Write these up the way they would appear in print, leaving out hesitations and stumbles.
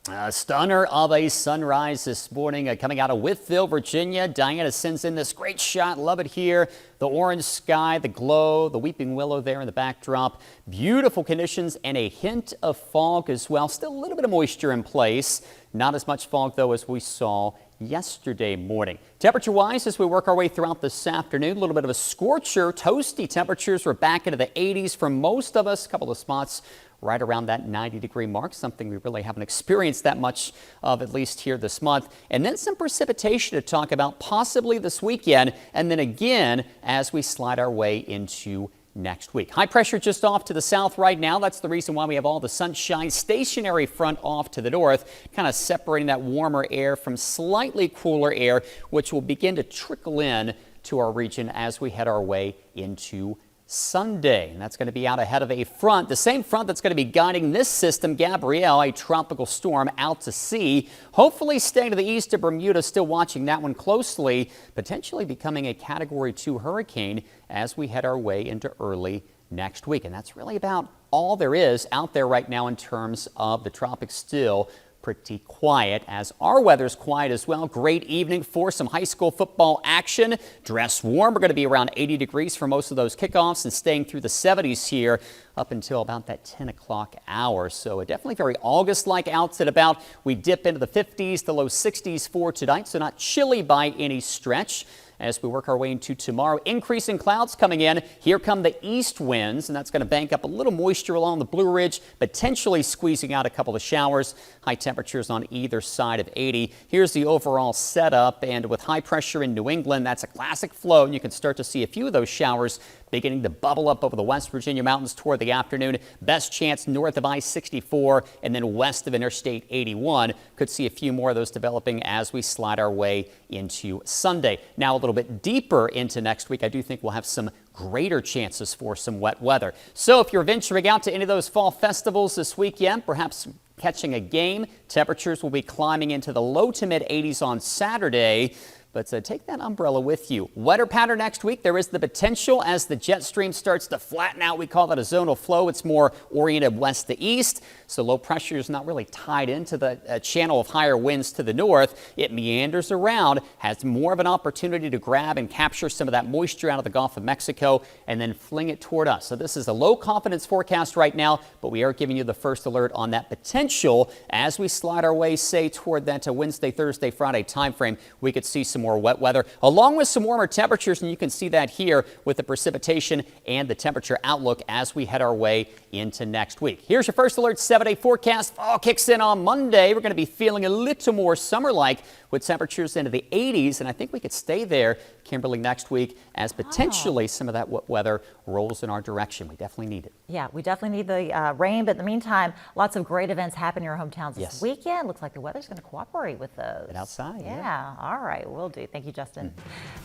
A stunner of a sunrise this morning coming out of Whitfield, Virginia. Diana sends in this great shot. Love it here. The orange sky, the glow, the weeping willow there in the backdrop. Beautiful conditions and a hint of fog as well. Still a little bit of moisture in place. Not as much fog, though, as we saw yesterday morning. Temperature-wise, as we work our way throughout this afternoon, a little bit of a scorcher. Toasty temperatures. We're back into the 80s for most of us. A couple of spots right around that 90-degree mark, something we really haven't experienced that much of, at least here this month. And then some precipitation to talk about possibly this weekend, and then again as we slide our way into next week. High pressure just off to the south right now. That's the reason why we have all the sunshine. Stationary front off to the north, kind of separating that warmer air from slightly cooler air, which will begin to trickle in to our region as we head our way into Sunday. And that's going to be out ahead of a front, the same front that's going to be guiding this system, Gabrielle, a tropical storm out to sea, hopefully staying to the east of Bermuda. Still watching that one closely, potentially becoming a Category 2 hurricane as we head our way into early next week. And that's really about all there is out there right now in terms of the tropics. Still pretty quiet, as our weather's quiet as well. Great evening for some high school football action. Dress warm. We're going to be around 80 degrees for most of those kickoffs and staying through the 70s here up until about that 10 o'clock hour. So definitely very August-like outs at about. We dip into the 50s, the low 60s for tonight, so not chilly by any stretch. As we work our way into tomorrow, increasing clouds coming in. Here come the east winds, and that's going to bank up a little moisture along the Blue Ridge, potentially squeezing out a couple of showers. High temperatures on either side of 80. Here's the overall setup, and with high pressure in New England, that's a classic flow, and you can start to see a few of those showers beginning to bubble up over the West Virginia mountains toward the afternoon. Best chance north of I-64 and then west of Interstate 81. Could see a few more of those developing as we slide our way into Sunday. Now a little bit deeper into next week, I do think we'll have some greater chances for some wet weather. So if you're venturing out to any of those fall festivals this weekend, perhaps catching a game, temperatures will be climbing into the low to mid 80s on Saturday. But take that umbrella with you. Wetter pattern next week. There is the potential as the jet stream starts to flatten out. We call that a zonal flow. It's more oriented west to east. So low pressure is not really tied into the channel of higher winds to the north. It meanders around, has more of an opportunity to grab and capture some of that moisture out of the Gulf of Mexico and then fling it toward us. So this is a low confidence forecast right now, but we are giving you the first alert on that potential as we slide our way, say, toward that Wednesday, Thursday, Friday timeframe. We could see some more wet weather along with some warmer temperatures, and you can see that here with the precipitation and the temperature outlook as we head our way into next week. Here's your first alert 7-day forecast. Fall kicks in on Monday. We're going to be feeling a little more summer-like with temperatures into the 80s, and I think we could stay there, Kimberly, next week as potentially some of that wet weather rolls in our direction. We definitely need it. Yeah, we definitely need the rain, but in the meantime, lots of great events happen in your hometowns this weekend. Looks like the weather's going to cooperate with those. Get outside. Yeah. All right, will do. Thank you, Justin.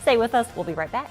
Stay with us. We'll be right back.